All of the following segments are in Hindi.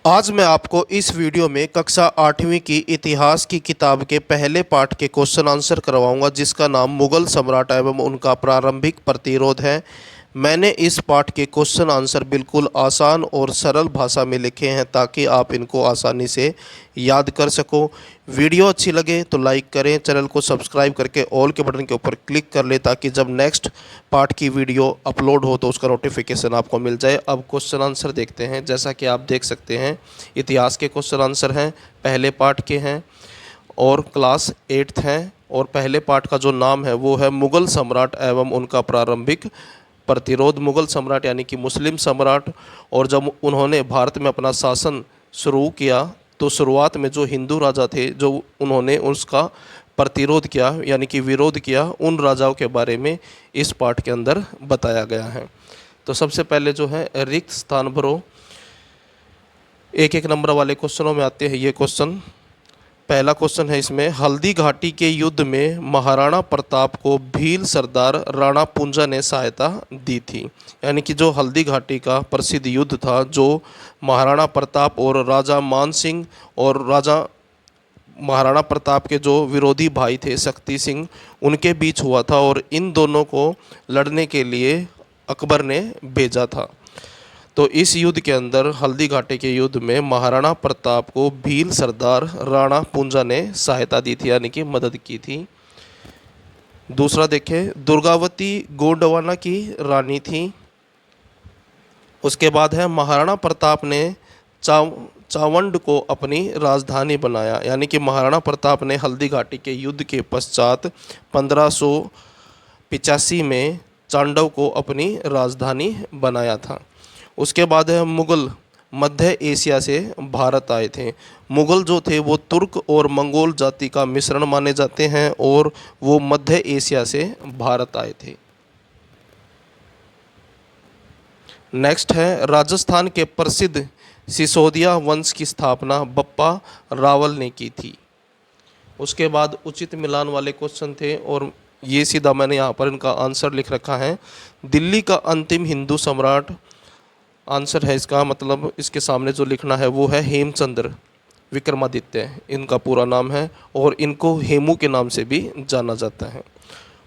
आज मैं आपको इस वीडियो में कक्षा 8वीं की इतिहास की किताब के पहले पाठ के क्वेश्चन आंसर करवाऊंगा, जिसका नाम मुगल सम्राट एवं उनका प्रारंभिक प्रतिरोध है। मैंने इस पाठ के क्वेश्चन आंसर बिल्कुल आसान और सरल भाषा में लिखे हैं ताकि आप इनको आसानी से याद कर सको। वीडियो अच्छी लगे तो लाइक करें, चैनल को सब्सक्राइब करके ऑल के बटन के ऊपर क्लिक कर ले ताकि जब नेक्स्ट पार्ट की वीडियो अपलोड हो तो उसका नोटिफिकेशन आपको मिल जाए। अब क्वेश्चन आंसर देखते हैं। जैसा कि आप देख सकते हैं, इतिहास के क्वेश्चन आंसर हैं, पहले पार्ट के हैं और क्लास 8th हैं। और पहले पार्ट का जो नाम है वो है मुगल सम्राट एवं उनका प्रारंभिक प्रतिरोध। मुगल सम्राट यानी कि मुस्लिम सम्राट, और जब उन्होंने भारत में अपना शासन शुरू किया तो शुरुआत में जो हिंदू राजा थे, जो उन्होंने उसका प्रतिरोध किया यानी कि विरोध किया, उन राजाओं के बारे में इस पाठ के अंदर बताया गया है। तो सबसे पहले जो है रिक्त स्थान भरो। एक एक नंबर वाले क्वेश्चनों में आते हैं ये क्वेश्चन। पहला क्वेश्चन है इसमें, हल्दी घाटी के युद्ध में महाराणा प्रताप को भील सरदार राणा पुंजा ने सहायता दी थी। यानी कि जो हल्दी घाटी का प्रसिद्ध युद्ध था, जो महाराणा प्रताप और राजा मान सिंह और राजा महाराणा प्रताप के जो विरोधी भाई थे शक्ति सिंह, उनके बीच हुआ था, और इन दोनों को लड़ने के लिए अकबर ने भेजा था। तो इस युद्ध के अंदर, हल्दी घाटी के युद्ध में, महाराणा प्रताप को भील सरदार राणा पुंजा ने सहायता दी थी यानी कि मदद की थी। दूसरा देखें, दुर्गावती गोंडवाना की रानी थी। उसके बाद है, महाराणा प्रताप ने चावंड को अपनी राजधानी बनाया। यानी कि महाराणा प्रताप ने हल्दी घाटी के युद्ध के पश्चात 1585 में चांडव को अपनी राजधानी बनाया था। उसके बाद है, मुगल मध्य एशिया से भारत आए थे। मुगल जो थे वो तुर्क और मंगोल जाति का मिश्रण माने जाते हैं और वो मध्य एशिया से भारत आए थे। नेक्स्ट है, राजस्थान के प्रसिद्ध सिसोदिया वंश की स्थापना बप्पा रावल ने की थी। उसके बाद उचित मिलान वाले क्वेश्चन थे और ये सीधा मैंने यहाँ पर इनका आंसर लिख रखा है। दिल्ली का अंतिम हिंदू सम्राट, आंसर है इसका, मतलब इसके सामने जो लिखना है वो है हेमचंद्र विक्रमादित्य, इनका पूरा नाम है, और इनको हेमू के नाम से भी जाना जाता है।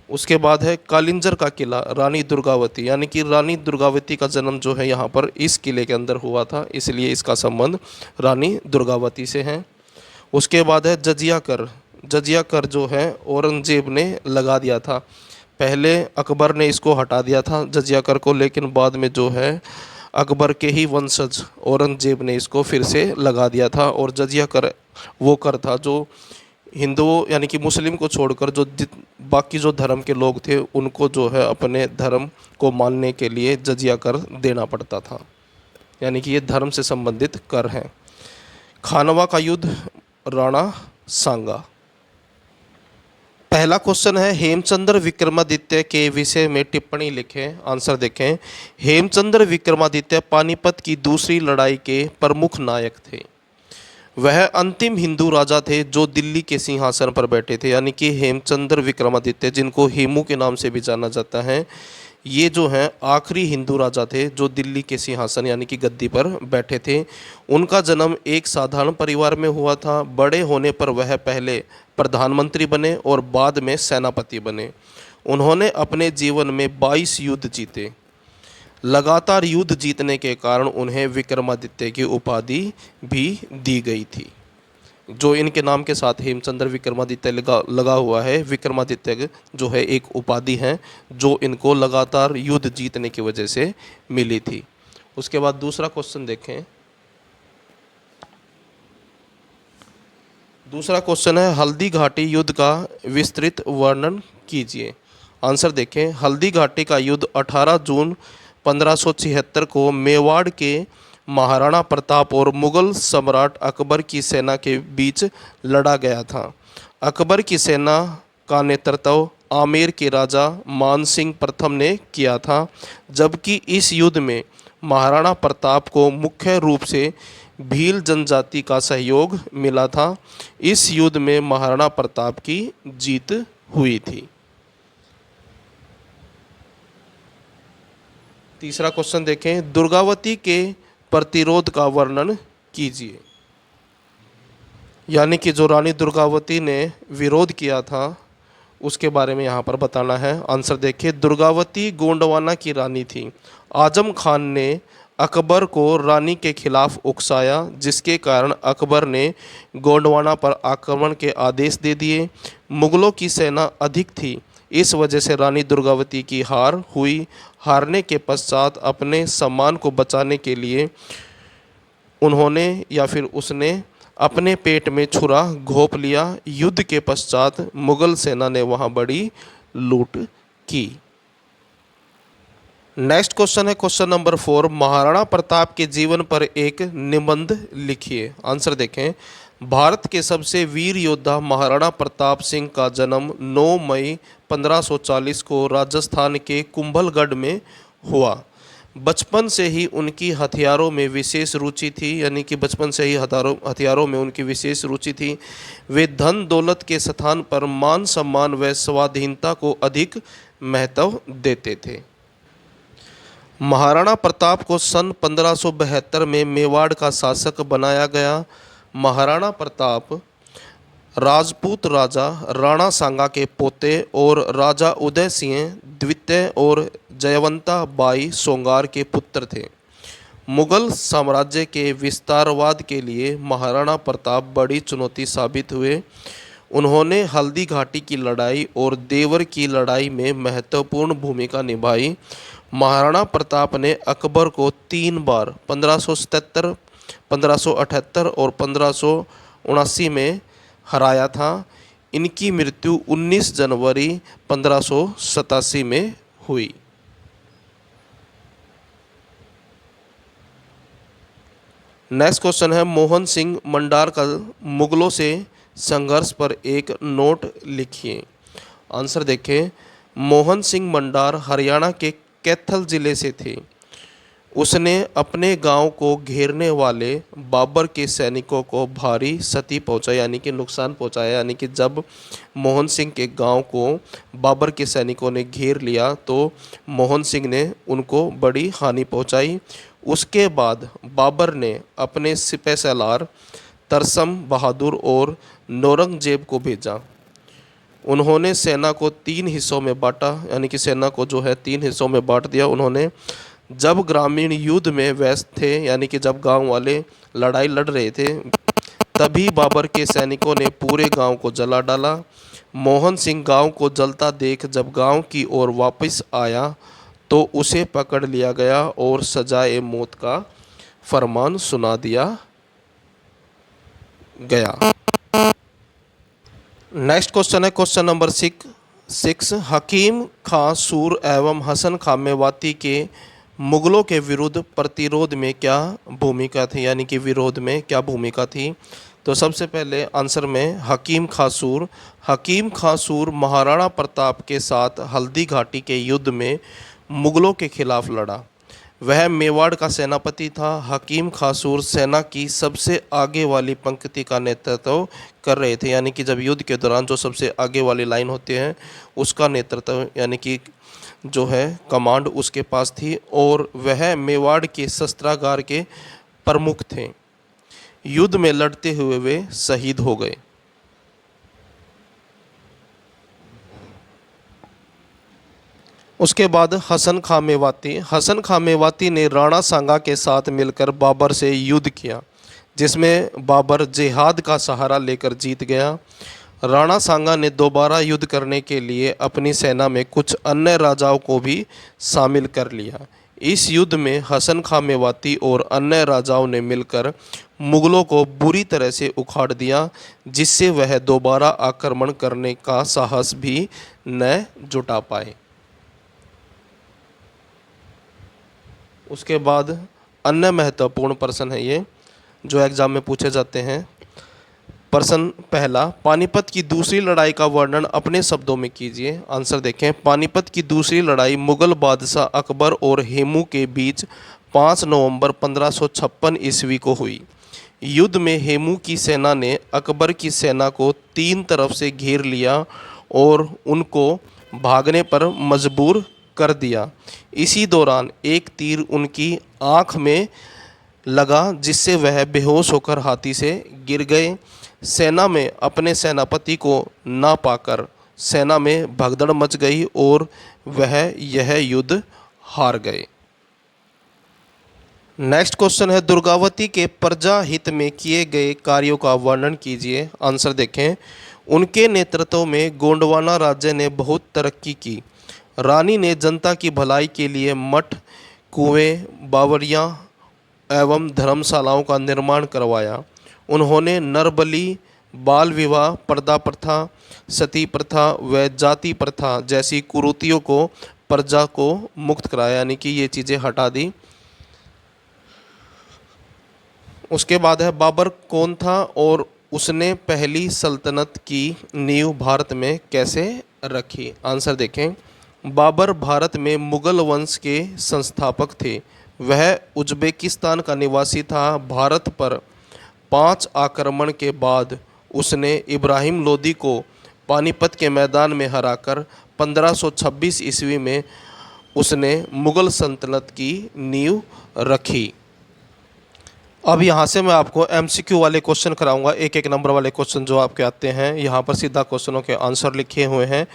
उसके बाद है, कालिंजर का किला, रानी दुर्गावती, यानी कि रानी दुर्गावती का जन्म जो है यहाँ पर इस किले के अंदर हुआ था, इसलिए इसका संबंध रानी दुर्गावती से है। उसके बाद है, जजिया कर। जजिया कर जो है औरंगजेब ने लगा दिया था। पहले अकबर ने इसको हटा दिया था जजिया कर को, लेकिन बाद में जो है अकबर के ही वंशज औरंगजेब ने इसको फिर से लगा दिया था। और जजिया कर वो कर था जो हिंदुओं यानी कि मुस्लिम को छोड़कर जो बाकी जो धर्म के लोग थे उनको जो है अपने धर्म को मानने के लिए जजिया कर देना पड़ता था, यानी कि ये धर्म से संबंधित कर है। खानवा का युद्ध, राणा सांगा। पहला क्वेश्चन है, हेमचंद्र विक्रमादित्य के विषय में टिप्पणी लिखें। आंसर देखें। हेमचंद्र विक्रमादित्य पानीपत की दूसरी लड़ाई के प्रमुख नायक थे। वह अंतिम हिंदू राजा थे जो दिल्ली के सिंहासन पर बैठे थे। यानी कि हेमचंद्र विक्रमादित्य, जिनको हेमू के नाम से भी जाना जाता है, ये जो हैं आखिरी हिंदू राजा थे जो दिल्ली के सिंहासन यानी कि गद्दी पर बैठे थे। उनका जन्म एक साधारण परिवार में हुआ था। बड़े होने पर वह पहले प्रधानमंत्री बने और बाद में सेनापति बने। उन्होंने अपने जीवन में 22 युद्ध जीते। लगातार युद्ध जीतने के कारण उन्हें विक्रमादित्य की उपाधि भी दी गई थी। जो इनके नाम के साथ हेमचंद्र विक्रमादित्य लगा हुआ है, विक्रमादित्य जो है एक उपाधि है जो इनको लगातार युद्ध जीतने की वजह से मिली थी। उसके बाद दूसरा क्वेश्चन देखें। दूसरा क्वेश्चन है, हल्दी घाटी युद्ध का विस्तृत वर्णन कीजिए। आंसर देखें। हल्दी घाटी का युद्ध 18 जून 1576 को मेवाड़ के महाराणा प्रताप और मुगल सम्राट अकबर की सेना के बीच लड़ा गया था। अकबर की सेना का नेतृत्व आमेर के राजा मान सिंह प्रथम ने किया था, जबकि इस युद्ध में महाराणा प्रताप को मुख्य रूप से भील जनजाति का सहयोग मिला था। इस युद्ध में महाराणा प्रताप की जीत हुई थी। तीसरा क्वेश्चन देखें। दुर्गावती के प्रतिरोध का वर्णन कीजिए। यानी कि जो रानी दुर्गावती ने विरोध किया था उसके बारे में यहाँ पर बताना है। आंसर देखिए, दुर्गावती गोंडवाना की रानी थी। आजम खान ने अकबर को रानी के खिलाफ उकसाया, जिसके कारण अकबर ने गोंडवाना पर आक्रमण के आदेश दे दिए। मुगलों की सेना अधिक थी, इस वजह से रानी दुर्गावती की हार हुई। हारने के पश्चात अपने सम्मान को बचाने के लिए उन्होंने या फिर उसने अपने पेट में छुरा घोंप लिया। युद्ध के पश्चात मुगल सेना ने वहां बड़ी लूट की। नेक्स्ट क्वेश्चन है क्वेश्चन नंबर 4, महाराणा प्रताप के जीवन पर एक निबंध लिखिए। आंसर देखें, भारत के सबसे वीर योद्धा महाराणा प्रताप सिंह का जन्म 9 मई 1540 को राजस्थान के कुंभलगढ़ में हुआ। बचपन से ही उनकी हथियारों में विशेष रुचि थी, यानी कि बचपन से ही हथियारों में उनकी विशेष रुचि थी। वे धन दौलत के स्थान पर मान सम्मान व स्वाधीनता को अधिक महत्व देते थे। महाराणा प्रताप को सन 1572 में मेवाड़ का शासक बनाया गया। महाराणा प्रताप राजपूत राजा राणा सांगा के पोते और राजा उदय सिंह द्वितीय और जयवंता बाई सोंगार के पुत्र थे। मुगल साम्राज्य के विस्तारवाद के लिए महाराणा प्रताप बड़ी चुनौती साबित हुए। उन्होंने हल्दी घाटी की लड़ाई और देवर की लड़ाई में महत्वपूर्ण भूमिका निभाई। महाराणा प्रताप ने अकबर को 3 बार 1577, 1578 और 1579 में हराया था। इनकी मृत्यु 19 जनवरी 1587 में हुई। नेक्स्ट क्वेश्चन है, मोहन सिंह मंडार का मुगलों से संघर्ष पर एक नोट लिखिए। आंसर देखें, मोहन सिंह मंडार हरियाणा के कैथल जिले से थे। उसने अपने गांव को घेरने वाले बाबर के सैनिकों को भारी क्षति पहुंचाई, यानी कि नुकसान पहुंचाया। यानी कि जब मोहन सिंह के गांव को बाबर के सैनिकों ने घेर लिया तो मोहन सिंह ने उनको बड़ी हानि पहुंचाई। उसके बाद बाबर ने अपने सिपह सलार तरसम बहादुर और औरंगजेब को भेजा। उन्होंने सेना को 3 हिस्सों में बांटा, यानी कि सेना को जो है 3 हिस्सों में बांट दिया उन्होंने। जब ग्रामीण युद्ध में व्यस्त थे, यानी कि जब गांव वाले लड़ाई लड़ रहे थे, तभी बाबर के सैनिकों ने पूरे गांव को जला डाला। मोहन सिंह गांव को जलता देख जब गांव की ओर वापस आया तो उसे पकड़ लिया गया और सजाए मौत का फरमान सुना दिया गया। नेक्स्ट क्वेश्चन है क्वेश्चन नंबर 6, हकीम खां सूर एवं हसन खां मेवाती के मुगलों के विरुद्ध प्रतिरोध में क्या भूमिका थी, यानी कि विरोध में क्या भूमिका थी। तो सबसे पहले आंसर में हकीम खां सूर महाराणा प्रताप के साथ हल्दी घाटी के युद्ध में मुगलों के खिलाफ लड़ा। वह मेवाड़ का सेनापति था। हकीम खां सूर सेना की सबसे आगे वाली पंक्ति का नेतृत्व कर रहे थे, यानी कि जब युद्ध के दौरान जो सबसे आगे वाली लाइन होती है उसका नेतृत्व, यानी कि जो है कमांड उसके पास थी, और वह मेवाड़ के शस्त्रागार के प्रमुख थे। युद्ध में लड़ते हुए वे शहीद हो गए। उसके बाद हसन खां मेवाती ने राणा सांगा के साथ मिलकर बाबर से युद्ध किया, जिसमें बाबर जिहाद का सहारा लेकर जीत गया। राणा सांगा ने दोबारा युद्ध करने के लिए अपनी सेना में कुछ अन्य राजाओं को भी शामिल कर लिया। इस युद्ध में हसन खां मेवाती और अन्य राजाओं ने मिलकर मुगलों को बुरी तरह से उखाड़ दिया, जिससे वह दोबारा आक्रमण करने का साहस भी न जुटा पाए। उसके बाद अन्य महत्वपूर्ण प्रश्न है ये जो एग्जाम में पूछे जाते हैं। प्रश्न पहला, पानीपत की दूसरी लड़ाई का वर्णन अपने शब्दों में कीजिए। आंसर देखें, पानीपत की दूसरी लड़ाई मुगल बादशाह अकबर और हेमू के बीच 5 नवंबर 1556 ईस्वी को हुई। युद्ध में हेमू की सेना ने अकबर की सेना को 3 तरफ से घेर लिया और उनको भागने पर मजबूर कर दिया। इसी दौरान एक तीर उनकी आंख में लगा जिससे वह बेहोश होकर हाथी से गिर गए। सेना में अपने सेनापति को ना पाकर सेना में भगदड़ मच गई और वह यह युद्ध हार गए। नेक्स्ट क्वेश्चन है, दुर्गावती के प्रजा हित में किए गए कार्यों का वर्णन कीजिए। आंसर देखें। उनके नेतृत्व में गोंडवाना राज्य ने बहुत तरक्की की। रानी ने जनता की भलाई के लिए मठ, कुएं, बावड़ियां एवं धर्मशालाओं का निर्माण करवाया। उन्होंने नरबली, बाल विवाह, पर्दा प्रथा, सती प्रथा व जाति प्रथा जैसी कुरीतियों को प्रजा को मुक्त कराया, यानी कि ये चीज़ें हटा दी। उसके बाद है, बाबर कौन था और उसने पहली सल्तनत की नींव भारत में कैसे रखी। आंसर देखें। बाबर भारत में मुगल वंश के संस्थापक थे। वह उज्बेकिस्तान का निवासी था। भारत पर 5 आक्रमण के बाद उसने इब्राहिम लोदी को पानीपत के मैदान में हराकर 1526 ईस्वी में उसने मुगल सल्तनत की नींव रखी। अब यहाँ से मैं आपको एमसीक्यू वाले क्वेश्चन कराऊंगा, एक एक नंबर वाले क्वेश्चन जो आपके आते हैं। यहाँ पर सीधा क्वेश्चनों के आंसर लिखे हुए हैं।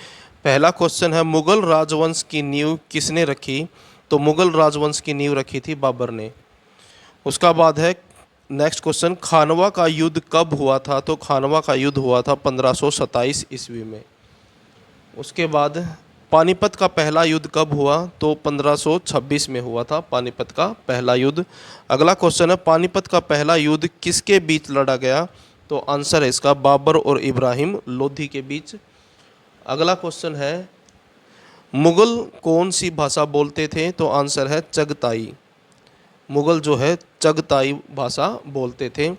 पहला क्वेश्चन है, मुगल राजवंश की नींव किसने रखी। तो मुगल राजवंश की नींव रखी थी बाबर ने। उसका बाद है नेक्स्ट क्वेश्चन, खानवा का युद्ध कब हुआ था। तो खानवा का युद्ध हुआ था 1527 ईस्वी में। उसके बाद पानीपत का पहला युद्ध कब हुआ। तो 1526 में हुआ था पानीपत का पहला युद्ध। अगला क्वेश्चन है, पानीपत का पहला युद्ध किसके बीच लड़ा गया। तो आंसर है इसका बाबर और इब्राहिम लोधी के बीच। अगला क्वेश्चन है, मुगल कौन सी भाषा बोलते थे। तो आंसर है चगताई। मुगल जो है चगताई भाषा बोलते थे।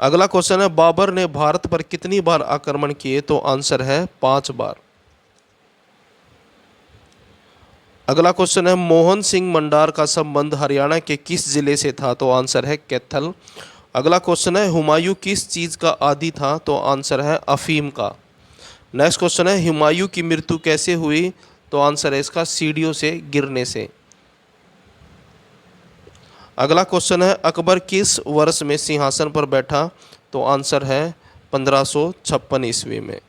अगला क्वेश्चन है, बाबर ने भारत पर कितनी बार आक्रमण किए। तो आंसर है 5 बार। अगला क्वेश्चन है, मोहन सिंह मंडार का संबंध हरियाणा के किस जिले से था। तो आंसर है कैथल। अगला क्वेश्चन है, हुमायूं किस चीज़ का आदी था। तो आंसर है अफीम का। नेक्स्ट क्वेश्चन है, हुमायूं की मृत्यु कैसे हुई। तो आंसर है इसका सीढ़ियों से गिरने से। अगला क्वेश्चन है, अकबर किस वर्ष में सिंहासन पर बैठा। तो आंसर है 1556 ईस्वी में।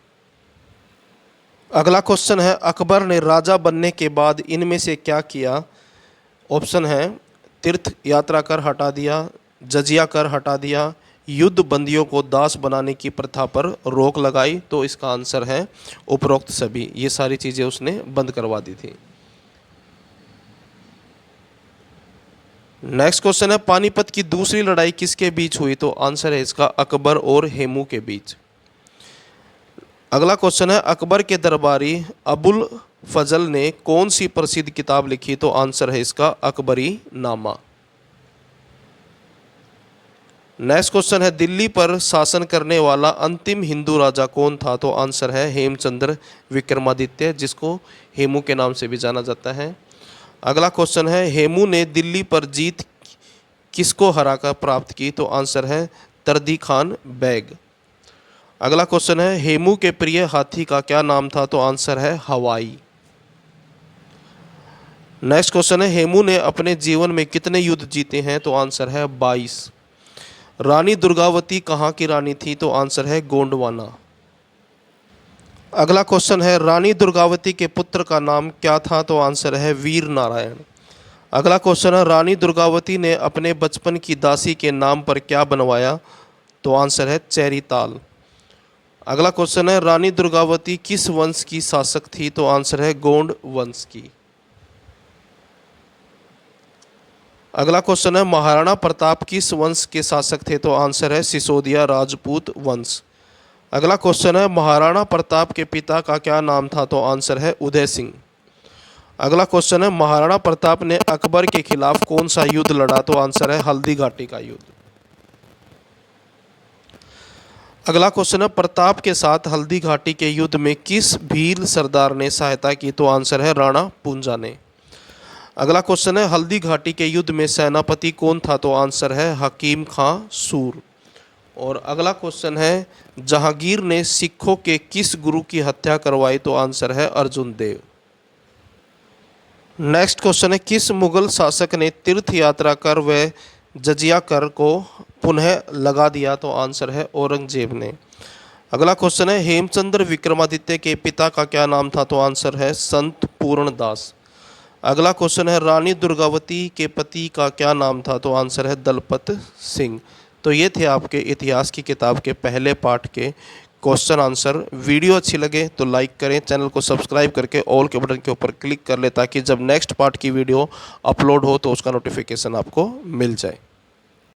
अगला क्वेश्चन है, अकबर ने राजा बनने के बाद इनमें से क्या किया। ऑप्शन है, तीर्थ यात्रा कर हटा दिया, जजिया कर हटा दिया, युद्ध बंदियों को दास बनाने की प्रथा पर रोक लगाई। तो इसका आंसर है उपरोक्त सभी। ये सारी चीज़ें उसने बंद करवा दी थी। नेक्स्ट क्वेश्चन है, पानीपत की दूसरी लड़ाई किसके बीच हुई। तो आंसर है इसका अकबर और हेमू के बीच। अगला क्वेश्चन है, अकबर के दरबारी अबुल फजल ने कौन सी प्रसिद्ध किताब लिखी। तो आंसर है इसका अकबरी नामा। नेक्स्ट क्वेश्चन है, दिल्ली पर शासन करने वाला अंतिम हिंदू राजा कौन था। तो आंसर है हेमचंद्र विक्रमादित्य, जिसको हेमू के नाम से भी जाना जाता है। अगला क्वेश्चन है, हेमू ने दिल्ली पर जीत किसको हराकर प्राप्त की। तो आंसर है तर्दी खान बैग। अगला क्वेश्चन है, हेमू के प्रिय हाथी का क्या नाम था। तो आंसर है हवाई। नेक्स्ट क्वेश्चन है, हेमू ने अपने जीवन में कितने युद्ध जीते हैं। तो आंसर है 22। रानी दुर्गावती कहाँ की रानी थी। तो आंसर है गोंडवाना। अगला क्वेश्चन है, रानी दुर्गावती के पुत्र का नाम क्या था। तो आंसर है वीर नारायण। अगला क्वेश्चन है, रानी दुर्गावती ने अपने बचपन की दासी के नाम पर क्या बनवाया। तो आंसर है चैरीताल। अगला क्वेश्चन है, रानी दुर्गावती किस वंश की शासक थी। तो आंसर है गोंड वंश की। अगला क्वेश्चन है, महाराणा प्रताप किस वंश के शासक थे। तो आंसर है सिसोदिया राजपूत वंश। अगला क्वेश्चन है, महाराणा प्रताप के पिता का क्या नाम था। तो आंसर है उदय सिंह। अगला क्वेश्चन है, महाराणा प्रताप ने अकबर के खिलाफ कौन सा युद्ध लड़ा। तो आंसर है हल्दी घाटी का युद्ध। अगला क्वेश्चन है, प्रताप के साथ हल्दी घाटी के युद्ध में किस भील सरदार ने सहायता की। तो आंसर है राणा पूंजा ने। अगला क्वेश्चन है, हल्दी घाटी के युद्ध में सेनापति कौन था। तो आंसर है हकीम खां सूर। और अगला क्वेश्चन है, जहांगीर ने सिखों के किस गुरु की हत्या करवाई। तो आंसर है अर्जुन देव। नेक्स्ट क्वेश्चन है, किस मुगल शासक ने तीर्थ यात्रा कर वह जजिया कर को पुनः लगा दिया? तो आंसर है औरंगजेब ने। अगला क्वेश्चन है, हेमचंद्र विक्रमादित्य के पिता का क्या नाम था? तो आंसर है संत पूर्णदास। अगला क्वेश्चन है, रानी दुर्गावती के पति का क्या नाम था? तो आंसर है दलपत सिंह। तो ये थे आपके इतिहास की किताब के पहले पार्ट के क्वेश्चन आंसर। वीडियो अच्छी लगे तो लाइक करें, चैनल को सब्सक्राइब करके ऑल के बटन के ऊपर क्लिक कर लें ताकि जब नेक्स्ट पार्ट की वीडियो अपलोड हो तो उसका नोटिफिकेशन आपको मिल जाए।